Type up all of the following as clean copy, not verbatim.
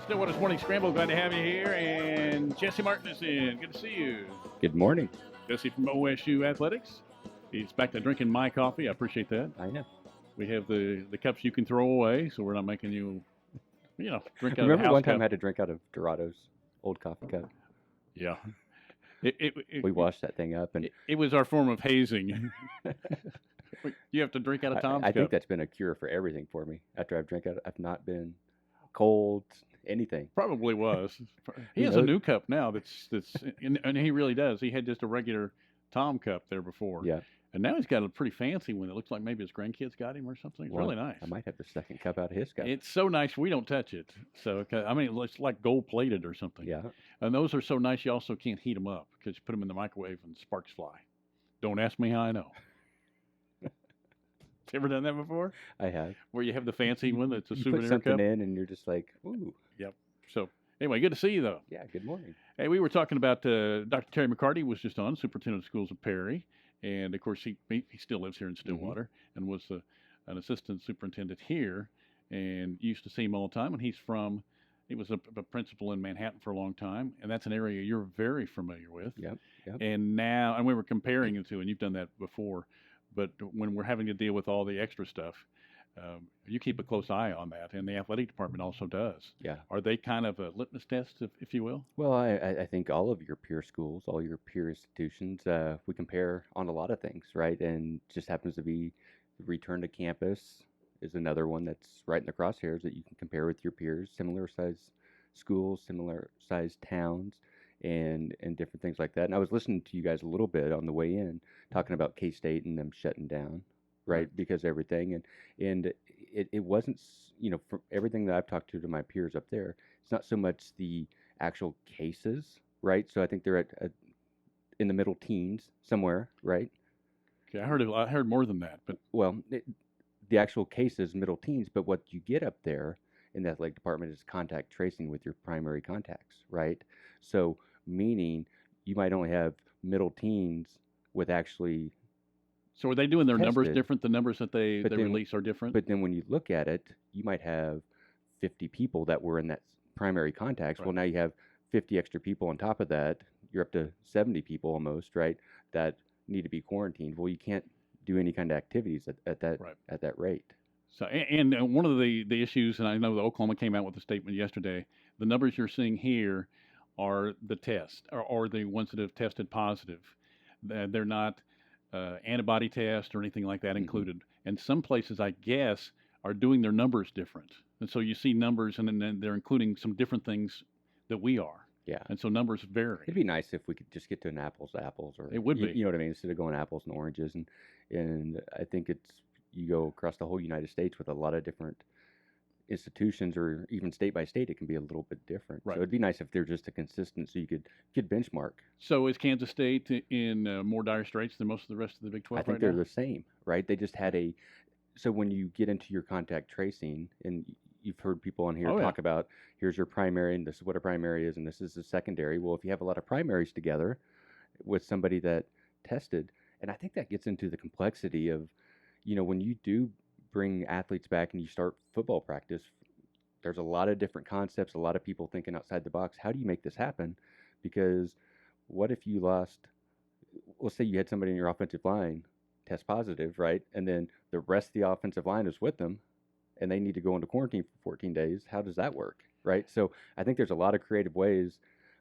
Stillwater this morning, Scramble. Glad to have you here. And Jesse Martin is in. Good to see you. Good morning. Jesse from OSU Athletics. He's back to drinking my coffee. I appreciate that. I know. We have the cups you can throw away, so we're not making you, drink out of the Remember house one time cup. I had to drink out of Dorado's old coffee cup? Yeah. We washed that thing up, and it was our form of hazing. You have to drink out of Tom's I cup. think that's been a cure for everything for me. After I've drank out, I've not been cold, anything. Probably was. He has a new cup now and he really does. He had just a regular Tom cup there before. Yeah. And now he's got a pretty fancy one. It looks like maybe his grandkids got him or something. It's really nice. I might have the second cup out of his cup. It's so nice we don't touch it. So it's like gold plated or something. Yeah. And those are so nice you also can't heat them up because you put them in the microwave and sparks fly. Don't ask me how I know. You ever done that before? I have. Where you have the fancy one that's a you souvenir put something cup? in, and you're just like, ooh. Yep. So anyway, good to see you though. Yeah. Good morning. Hey, we were talking about Dr. Terry McCarty was just on, Superintendent of Schools of Perry, and of course he still lives here in Stillwater and was an assistant superintendent here, and used to see him all the time. And he was a principal in Manhattan for a long time, and that's an area you're very familiar with. Yep. And now, and we were comparing the two, and you've done that before, but when we're having to deal with all the extra stuff, you keep a close eye on that, and the athletic department also does. Yeah. Are they kind of a litmus test, if you will? Well, I think all of your peer schools, all your peer institutions, we compare on a lot of things, right? And just happens to be the return to campus is another one that's right in the crosshairs that you can compare with your peers, similar size schools, similar size towns, and different things like that. And I was listening to you guys a little bit on the way in, talking about K-State and them shutting down, right? Because of everything, and it wasn't, from everything that I've talked to my peers up there, it's not so much the actual cases, right? So I think they're at in the middle teens somewhere, right? Okay, I heard more than that, but well, the actual cases middle teens, but what you get up there in the athletic department is contact tracing with your primary contacts, right? So meaning you might only have middle teens with actually. So are they doing their numbers tested. different? The numbers that they release are different? But then when you look at it, you might have 50 people that were in that primary contacts. Right. Well, now you have 50 extra people on top of that. You're up to 70 people almost, right, that need to be quarantined. Well, you can't do any kind of activities at that rate. So, and one of the issues, and I know that Oklahoma came out with a statement yesterday, the numbers you're seeing here are the test, or the ones that have tested positive. They're not antibody tests or anything like that included. And some places, I guess, are doing their numbers different. And so you see numbers, and then they're including some different things that we are. Yeah. And so numbers vary. It'd be nice if we could just get to an apples to apples, or it would be. You know what I mean? Instead of going apples and oranges, and I think you go across the whole United States with a lot of different institutions, or even state by state, it can be a little bit different. Right. So it'd be nice if they're just a consistent, so you could benchmark. So is Kansas State in more dire straits than most of the rest of the Big 12 I think they're the same, right? They just had so when you get into your contact tracing, and you've heard people on here talk about, here's your primary, and this is what a primary is, and this is a secondary. Well, if you have a lot of primaries together with somebody that tested, and I think that gets into the complexity of, when you do bring athletes back and you start football practice, there's a lot of different concepts, a lot of people thinking outside the box. How do you make this happen? Because what if you let's say you had somebody in your offensive line test positive, right? And then the rest of the offensive line is with them, and they need to go into quarantine for 14 days. How does that work, right? So I think there's a lot of creative ways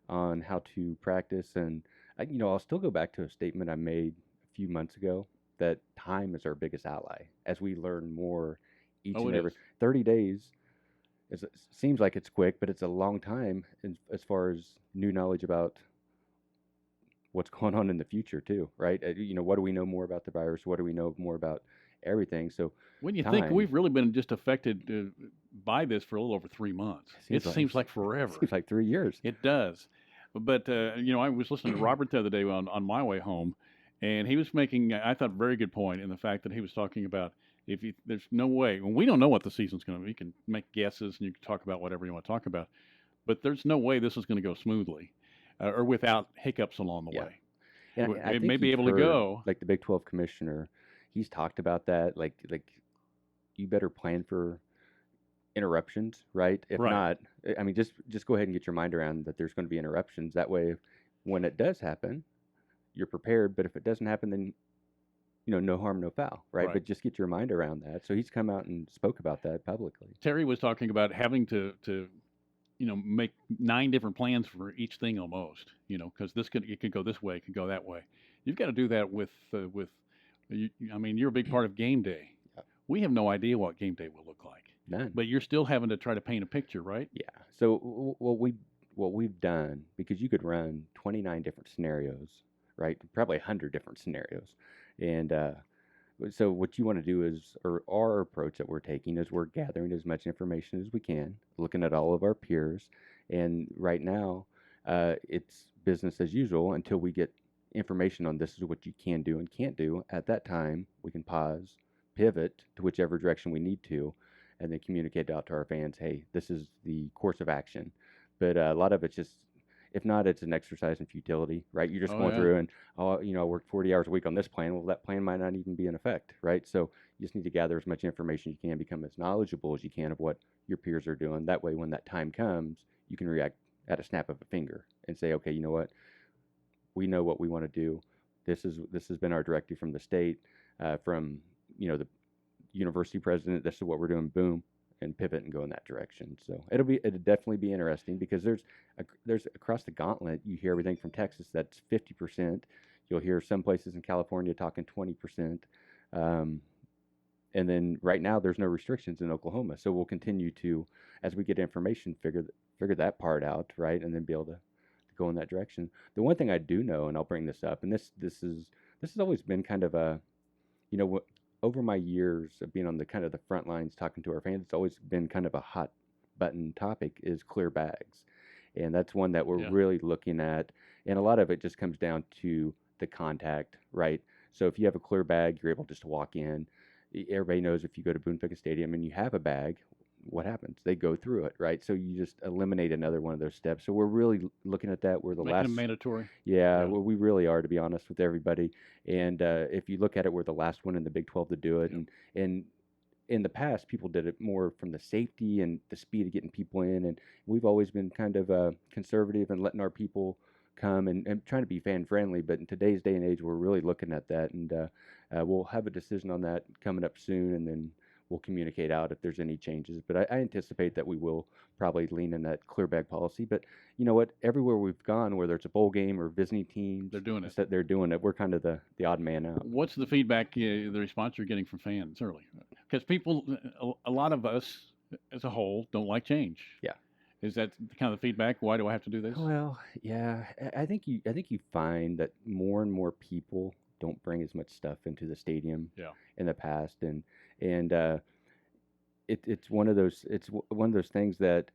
on how to practice. And, I'll still go back to a statement I made a few months ago, that time is our biggest ally. As we learn more each and every 30 days, seems like it's quick, but it's a long time as far as new knowledge about what's going on in the future too, right? What do we know more about the virus? What do we know more about everything? So when you think we've really been just affected by this for a little over 3 months, it seems like forever. It seems like 3 years. It does. But, I was listening to Robert the other day on my way home, and he was making, I thought, a very good point in the fact that he was talking about there's no way, well, we don't know what the season's going to be. You can make guesses and you can talk about whatever you want to talk about, but there's no way this is going to go smoothly or without hiccups along the way. And it may be able to go. Like the Big 12 commissioner, he's talked about that. Like you better plan for interruptions, right? If Right. not, I mean, just go ahead and get your mind around that there's going to be interruptions. That way, when it does happen, you're prepared. But if it doesn't happen, then no harm, no foul, right? Right. But just get your mind around that. So he's come out and spoke about that publicly. Terry was talking about having to make 9 different plans for each thing almost, because it could go this way, it could go that way. You've got to do that with. I mean, you're a big part of game day. We have no idea what game day will look like. None. But you're still having to try to paint a picture, right? Yeah. So what we've done, because you could run 29 different scenarios, right? Probably 100 different scenarios, and so what you want to do is, or our approach that we're taking is, we're gathering as much information as we can, looking at all of our peers, and right now, it's business as usual until we get information on this is what you can do and can't do. At that time, we can pause, pivot to whichever direction we need to, and then communicate out to our fans, hey, this is the course of action. But a lot of it's just, if not, it's an exercise in futility, right? You're just going through and, I worked 40 hours a week on this plan. Well, that plan might not even be in effect, right? So you just need to gather as much information as you can, become as knowledgeable as you can of what your peers are doing. That way, when that time comes, you can react at a snap of a finger and say, okay, you know what? We know what we want to do. This has been our directive from the state, from the university president. This is what we're doing. Boom, and pivot and go in that direction. So it'll definitely be interesting, because there's across the gauntlet, you hear everything from Texas that's 50%. You'll hear some places in California talking 20%. And then right now there's no restrictions in Oklahoma. So we'll continue to, as we get information, figure that part out, right? And then be able to go in that direction. The one thing I do know, and I'll bring this up, and this has always been kind of a, over my years of being on the kind of the front lines talking to our fans, it's always been kind of a hot button topic, is clear bags. And that's one that we're really looking at. And a lot of it just comes down to the contact, right? So if you have a clear bag, you're able just to walk in. Everybody knows if you go to Boone Pickens Stadium and you have a bag, what happens? They go through it, right? So you just eliminate another one of those steps. So we're really looking at that. We're the Making last them mandatory. Yeah, well, we really are, to be honest with everybody. And if you look at it, we're the last one in the Big 12 to do it. And in the past, people did it more from the safety and the speed of getting people in. And we've always been kind of conservative and letting our people come and trying to be fan friendly. But in today's day and age, we're really looking at that. And we'll have a decision on that coming up soon. And then we'll communicate out if there's any changes. But I anticipate that we will probably lean in that clear bag policy. But you know what? Everywhere we've gone, whether it's a bowl game or visiting teams, they're doing it. They're doing it. We're kind of the odd man out. What's the feedback, the response you're getting from fans early? Because people, a lot of us as a whole, don't like change. Yeah. Is that kind of the feedback? Why do I have to do this? Well, yeah. I think you find that more and more people don't bring as much stuff into the stadium in the past, and it's one of those things that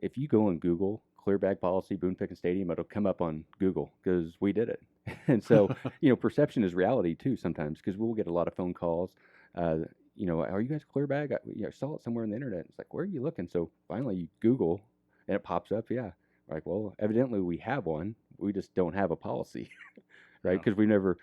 if you go and Google clear bag policy Boone Pickens Stadium, it'll come up on Google because we did it. And so perception is reality too sometimes, because we'll get a lot of phone calls. Are you guys clear bag? I saw it somewhere on the internet. It's like, where are you looking? So finally you Google and it pops up. Yeah, like, well, evidently we have one. We just don't have a policy, right? Because we never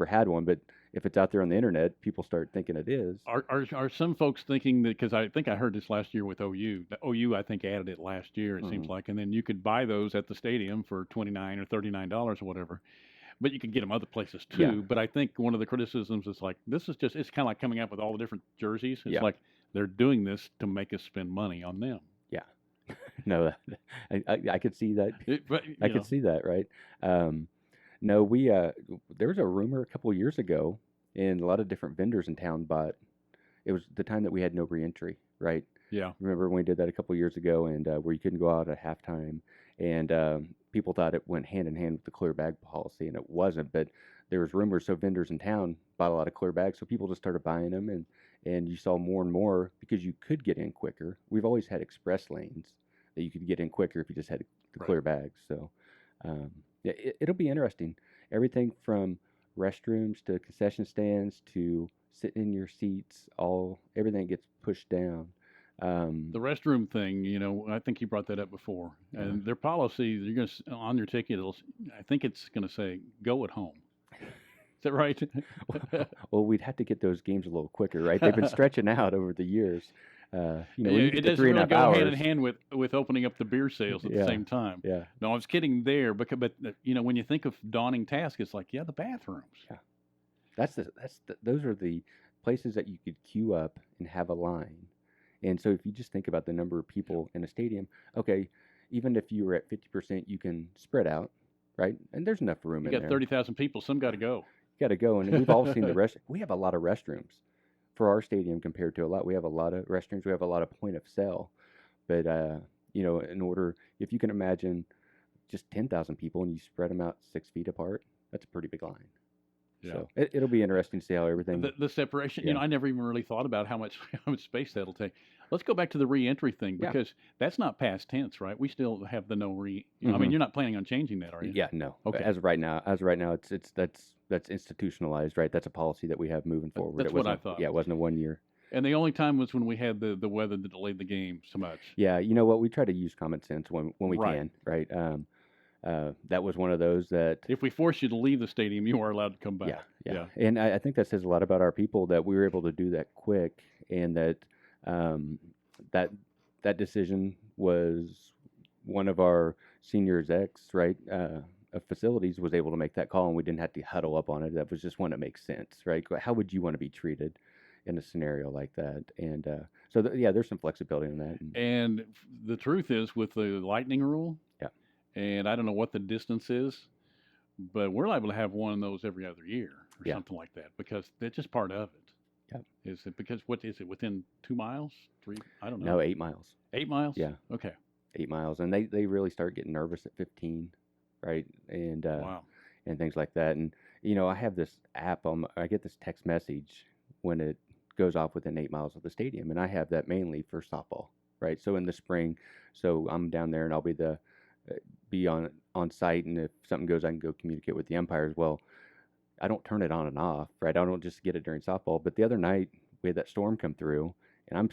had one. But if it's out there on the internet, people start thinking it is. Are some folks thinking that, because I think I heard this last year with OU. The OU, I think, added it last year, it seems like, and then you could buy those at the stadium for $29 or $39 or whatever. But you could get them other places too. Yeah. But I think one of the criticisms is like, it's kind of like coming up with all the different jerseys. It's like they're doing this to make us spend money on them. Yeah. No, I could see that. I could see that, right? No, there was a rumor a couple of years ago, and a lot of different vendors in town bought. It was the time that we had no reentry, right? Yeah. Remember when we did that a couple of years ago, and where you couldn't go out at halftime, and people thought it went hand in hand with the clear bag policy, and it wasn't. But there was rumors, so vendors in town bought a lot of clear bags, so people just started buying them, and you saw more and more because you could get in quicker. We've always had express lanes that you could get in quicker if you just had the clear bags. So it'll be interesting. Everything from restrooms to concession stands to sitting in your seats, everything gets pushed down. The restroom thing, I think you brought that up before. And their policy, you're going to, on your ticket, I think it's going to say, go at home. Is that right? Well, we'd have to get those games a little quicker, right? They've been stretching out over the years. When you It get to doesn't three and a really half go hand in hours, hand with opening up the beer sales at the yeah, same time. yeah, No, I was kidding there, but when you think of daunting task, it's like, yeah, the bathrooms. yeah. Those are the places that you could queue up and have a line. And so if you just think about the number of people in a stadium, okay, even if you were at 50%, you can spread out, right? And there's enough room You in got there. 30,000 people. Some got to go. You got to go, and we've all seen the rest. We have a lot of restrooms for our stadium compared to a lot. We have a lot of restrooms. We have a lot of point of sale, but in order, if you can imagine just 10,000 people and you spread them out 6 feet apart, that's a pretty big line. Yeah. So it'll be interesting to see how everything. The separation, Yeah. I never even really thought about how much space that'll take. Let's go back to the re-entry thing because that's not past tense, right? We still have the no re. I mean, you're not planning on changing that, are you? Yeah, no. Okay. As of right now, that's institutionalized, right? That's a policy that we have moving forward. That's what I thought. Yeah, it wasn't a 1 year. And the only time was when we had the weather that delayed the game so much. Yeah, you know what? We try to use common sense when we can, right? That was one of those that if we force you to leave the stadium, you are allowed to come back. Yeah. And I think that says a lot about our people that we were able to do that quick, and that that decision was one of our senior execs, right, of facilities was able to make that call, and we didn't have to huddle up on it. That was just one that makes sense, right? How would you want to be treated in a scenario like that? And there's some flexibility in that. And the truth is, with the lightning rule, and I don't know what the distance is, but we're liable to have one of those every other year or something like that because that's just part of it. Yep. Is it because what is it within 2 miles? 3? I don't know. No, 8 miles. 8 miles? Yeah. Okay. 8 miles, and they really start getting nervous at 15, right? And wow. And things like that. And I have this app I get this text message when it goes off within 8 miles of the stadium, and I have that mainly for softball, right? So in the spring, so I'm down there and I'll be on site, and if something goes, I can go communicate with the umpires. Well, I don't turn it on and off, right? I don't just get it during softball. But the other night we had that storm come through, and I'm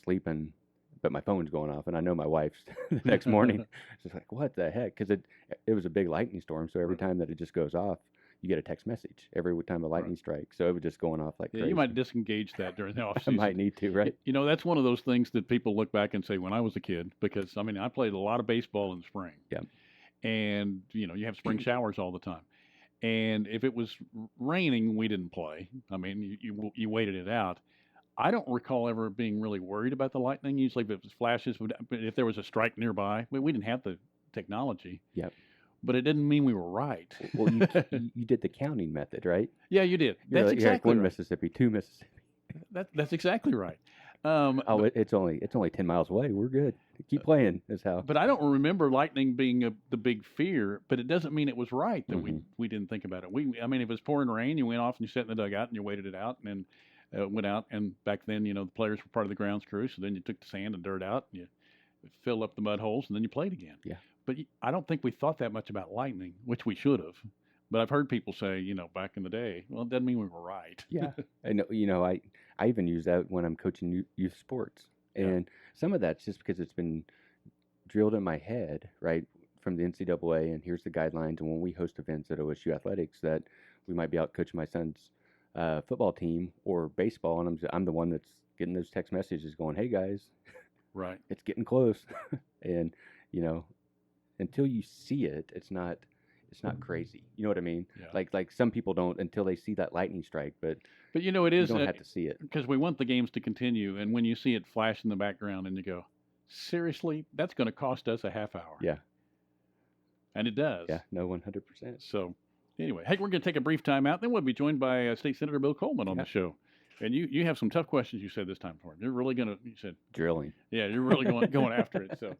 sleeping, but my phone's going off, and I know my wife's the next morning. She's like, "What the heck?" Because it was a big lightning storm, so every time that it just goes off, you get a text message every time a lightning strikes. So it was just going off like crazy. You might disengage that during the off season. I might need to, right? That's one of those things that people look back and say, when I was a kid, because I played a lot of baseball in the spring. Yeah. And you have spring showers all the time. And if it was raining, we didn't play. I mean, you waited it out. I don't recall ever being really worried about the lightning. Usually, if it was flashes, if there was a strike nearby, we didn't have the technology. Yep. But it didn't mean we were right. Well, you did the counting method, right? Yeah, you did. That's exactly like 1 right. Mississippi, 2 Mississippi. That's exactly right. It's only 10 miles away. We're good. Keep playing. Is how. But I don't remember lightning being the big fear. But it doesn't mean it was right that Mm-hmm. we didn't think about it. If it was pouring rain, you went off and you sat in the dugout and you waited it out, and then went out. And back then, the players were part of the grounds crew, so then you took the sand and dirt out and you filled up the mud holes, and then you played again. Yeah. But I don't think we thought that much about lightning, which we should have. But I've heard people say, back in the day, well, it doesn't mean we were right. Yeah. I know, I even use that when I'm coaching youth sports. And some of that's just because it's been drilled in my head, right, from the NCAA, and here's the guidelines. And when we host events at OSU Athletics, that we might be out coaching my son's football team or baseball, and I'm the one that's getting those text messages going, "Hey guys, right, it's getting close." And until you see it, it's not crazy. You know what I mean? Yeah. Like some people don't until they see that lightning strike, but it is. You don't have to see it because we want the games to continue, and when you see it flash in the background, and you go, "Seriously, that's going to cost us a half hour." Yeah. And it does. Yeah. No, 100%. So, anyway, hey, we're going to take a brief time out. Then we'll be joined by State Senator Bill Coleman on the show. And you have some tough questions you said this time for him. You're really going to, you said. Drilling. Yeah, you're really going after it. So.